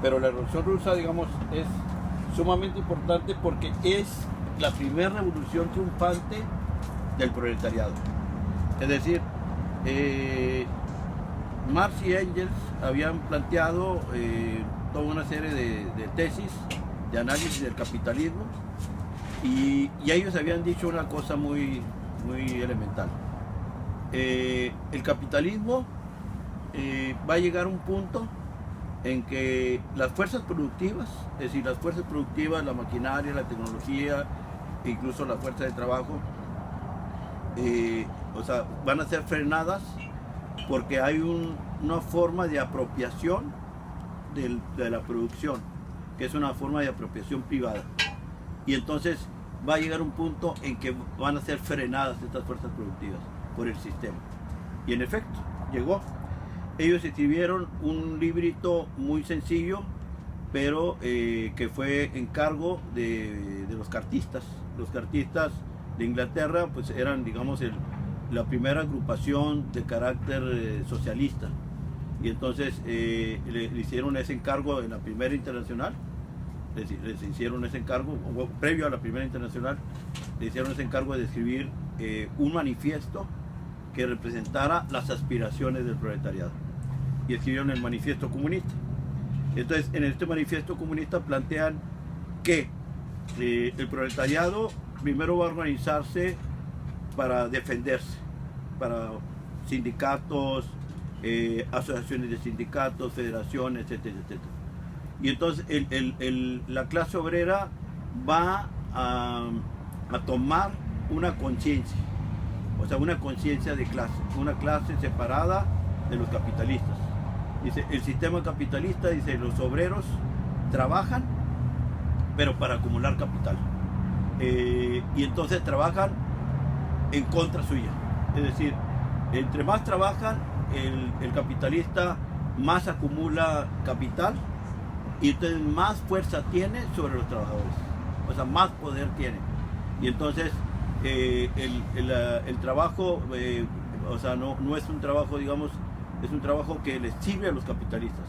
Pero la Revolución Rusa, digamos, es sumamente importante porque es la primera revolución triunfante del proletariado. Es decir, Marx y Engels habían planteado toda una serie de tesis de análisis del capitalismo y ellos habían dicho una cosa muy elemental. El capitalismo va a llegar a un punto en que las fuerzas productivas, es decir, las fuerzas productivas, la maquinaria, la tecnología, incluso la fuerza de trabajo, van a ser frenadas porque hay una forma de apropiación de la producción, que es una forma de apropiación privada. Y entonces va a llegar un punto en que van a ser frenadas estas fuerzas productivas por el sistema. Y en efecto, llegó. Ellos escribieron un librito muy sencillo, pero que fue encargo de los cartistas. Los cartistas de Inglaterra pues eran, digamos, la primera agrupación de carácter socialista. Y entonces le hicieron ese encargo en la Primera Internacional, les hicieron ese encargo, previo a la Primera Internacional, le hicieron ese encargo de escribir un manifiesto que representara las aspiraciones del proletariado. Y escribieron el manifiesto comunista. Entonces, en este manifiesto comunista plantean que el proletariado primero va a organizarse para defenderse, para sindicatos, asociaciones de sindicatos, federaciones, etcétera, etcétera. Y entonces la clase obrera va a tomar una conciencia, o sea, una conciencia de clase, una clase separada de los capitalistas. Dice, el sistema capitalista, dice, los obreros trabajan, pero para acumular capital. Y entonces trabajan en contra suya. Es decir, entre más trabajan, el capitalista más acumula capital y entonces más fuerza tiene sobre los trabajadores. O sea, más poder tiene. Y entonces el trabajo, o sea, no es un trabajo, digamos, es un trabajo que les sirve a los capitalistas.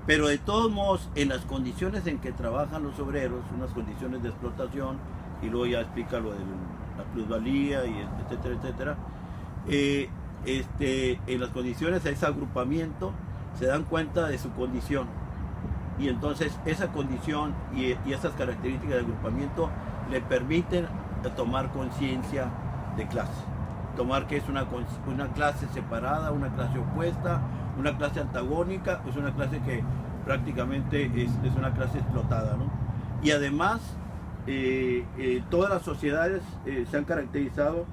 Pero de todos modos, en las condiciones en que trabajan los obreros, unas condiciones de explotación, y luego ya explica lo de la plusvalía, y etcétera, etcétera, en las condiciones de ese agrupamiento se dan cuenta de su condición. Y entonces esa condición y esas características de agrupamiento le permiten tomar conciencia de clase. Tomar que es una clase separada, una clase opuesta, una clase antagónica, es una clase que prácticamente es una clase explotada, ¿no? Y además, todas las sociedades se han caracterizado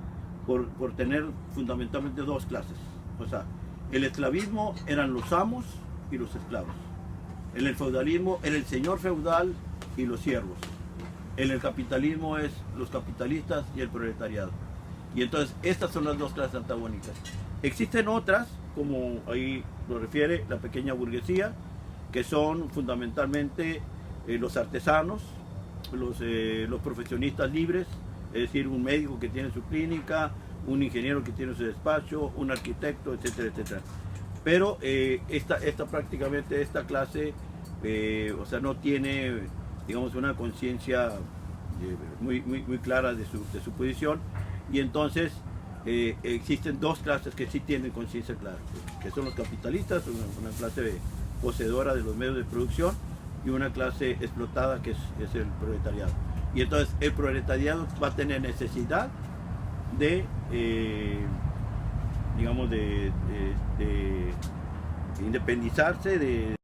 por tener fundamentalmente dos clases. O sea, el esclavismo eran los amos y los esclavos. En el feudalismo era el señor feudal y los siervos. En el capitalismo es los capitalistas y el proletariado. Y entonces estas son las dos clases antagónicas. Existen otras, como ahí lo refiere, la pequeña burguesía, que son fundamentalmente los artesanos, los profesionistas libres, es decir, un médico que tiene su clínica, un ingeniero que tiene su despacho, un arquitecto, etcétera, etcétera. Pero prácticamente esta clase, o sea, no tiene, digamos, una conciencia muy clara de su posición. Y entonces existen dos clases que sí tienen conciencia clara, que son los capitalistas, una clase poseedora de los medios de producción, y una clase explotada que es el proletariado. Y entonces el proletariado va a tener necesidad de, digamos, de independizarse, de